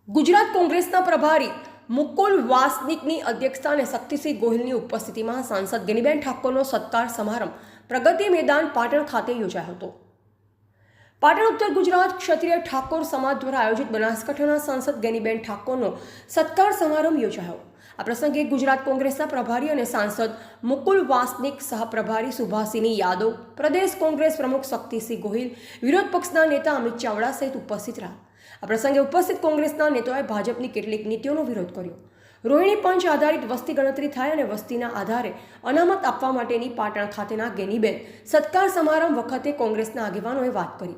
ગુજરાત કોંગ્રેસના પ્રભારી મુકુલ વાસનિકની અધ્યક્ષતાને શક્તિસિંહ ગોહિલની ઉપસ્થિતિમાં સાંસદ ગેનીબેન ઠાકોરનો સત્કાર સમારંભ પ્રગતિ મેદાન પાટણ ખાતે યોજાયો હતો। પાટણ ઉત્તર ગુજરાત ક્ષત્રિય ઠાકોર સમાજ દ્વારા આયોજિત બનાસકાંઠાના સાંસદ ગેનીબેન ઠાકોરનો સત્કાર સમારંભ યોજાયો। આ પ્રસંગે ગુજરાત કોંગ્રેસના પ્રભારી અને સાંસદ મુકુલ વાસનિક, સહપ્રભારી સુભાષિની યાદવ, પ્રદેશ કોંગ્રેસ પ્રમુખ શક્તિસિંહ ગોહિલ, વિરોધ પક્ષના નેતા અમિત ચાવડા સહિત ઉપસ્થિત રહ્યા। આ પ્રસંગે ઉપસ્થિત કોંગ્રેસના નેતાઓએ ભાજપની કેટલીક નીતિઓનો વિરોધ કર્યો। રોહિણી પંચ આધારિત વસ્તી ગણતરી થાય અને વસ્તીના આધારે અનામત આપવા માટેની પાટણ ખાતેના ગેનીબેન સત્કાર સમારંભ વખતે કોંગ્રેસના આગેવાનોએ વાત કરી।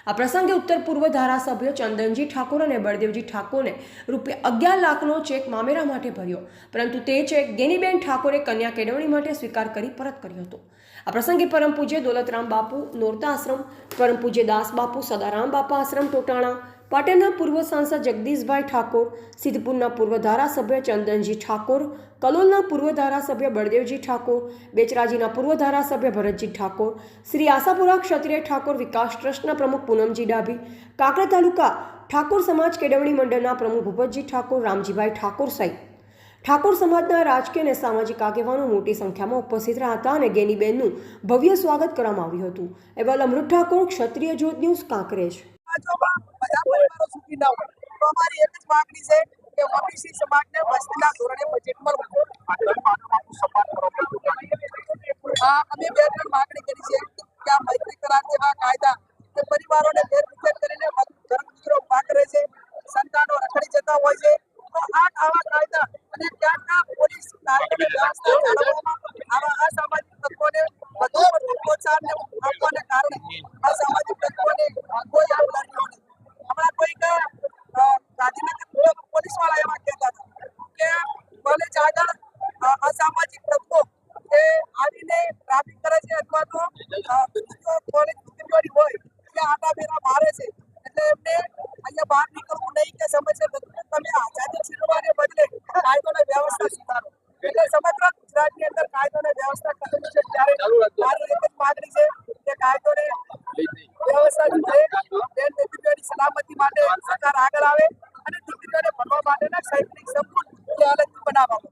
આ પ્રસંગે ઉત્તર પૂર્વ ધારાસભ્ય ચંદનજી ઠાકોર અને બળદેવજી ઠાકોરને ₹11 લાખનો ચેક મામેરા માટે ભર્યો, પરંતુ તે ચેક ગેનીબેન ઠાકોરે કન્યા કેળવણી માટે સ્વીકાર કરી પરત કર્યો હતો। આ પ્રસંગે પરમ પૂજ્ય દોલતરામ બાપુ નોરતા આશ્રમ, પરમ પૂજ્ય દાસ બાપુ સદારામ બાપા આશ્રમ ટોટાણા, પાટણના પૂર્વ સાંસદ જગદીશભાઈ ઠાકોર, સિદ્ધપુરના પૂર્વ ધારાસભ્ય ચંદનજી ઠાકોર, કલોલના પૂર્વ ધારાસભ્ય બળદેવજી ઠાકોર, બેચરાજીના પૂર્વ ધારાસભ્ય ભરતજી ઠાકોર, શ્રી આશાપુરા ક્ષત્રિય ઠાકોર વિકાસ ટ્રસ્ટના પ્રમુખ પૂનમજી ડાભી, કાંકરા તાલુકા ઠાકોર સમાજ કેળવણી મંડળના પ્રમુખ ભૂપતજી ઠાકોર, રામજીભાઈ ઠાકોર સહિત ઠાકોર સમાજના રાજકીય અને સામાજિક આગેવાનો મોટી સંખ્યામાં ઉપસ્થિત રહ્યા હતા અને ગેનીબેનનું ભવ્ય સ્વાગત કરવામાં આવ્યું હતું। અહેવાલ અમૃત ઠાકોર, ક્ષત્રિય જ્યોત ન્યૂઝ, કાંકરેજ। અમારી એક જ માંગણી છે કે ઓબીસી સમાજને વસ્તીના ધોરણે બજેટ મળવું। અમે બે ત્રણ માંગણી કરી છે કે આ મૈત્રી કરાર જેવા કાયદા કે પરિવારોને વેરવિખેર કરીને ધર્મગુરુઓ ઉભા કરે છે, સંતાનો રખડી જતા હોય છે, તો આવા કાયદા અને ત્યાંના પોલીસ કાયદાની વ્યવસ્થા જાળવવામાં આવા અસામાજિક તત્વોને વધુ પડતું પ્રોત્સાહન આપવાને કારણે અસામાજિક તત્વોને કોઈ આમદારીઓ નહીં। હમણાં કોઈક ગાંધીનગર પોલીસવાળા એવા કહેતા હતા કે કોલેજ આગળ અસામાજિક તત્વો એ આવીને ટ્રાફિક કરે છે અથવા તો કોલેજ દીકરીઓની હોય ત્યાં આટાફેરા મારે છે, એટલે એમને અહીંયા બહાર નીકળવું નહીં કે સમસ્યા તમે આઝાદી છીનવાને બદલે કાયદો અને વ્યવસ્થા સુધારો। એટલે સમગ્ર ગુજરાતની અંદર કાયદો અને વ્યવસ્થા કરેલી છે, ત્યારે મારી એક જ માંગણી છે કે કાયદો અને વ્યવસ્થા સુધરે, બેન દીકરીઓની સલામતી માટે સરકાર આગળ આવે અને દીકરીઓને ભણવા માટેના શૈક્ષણિક સંકુલ અલગથી બનાવવામાં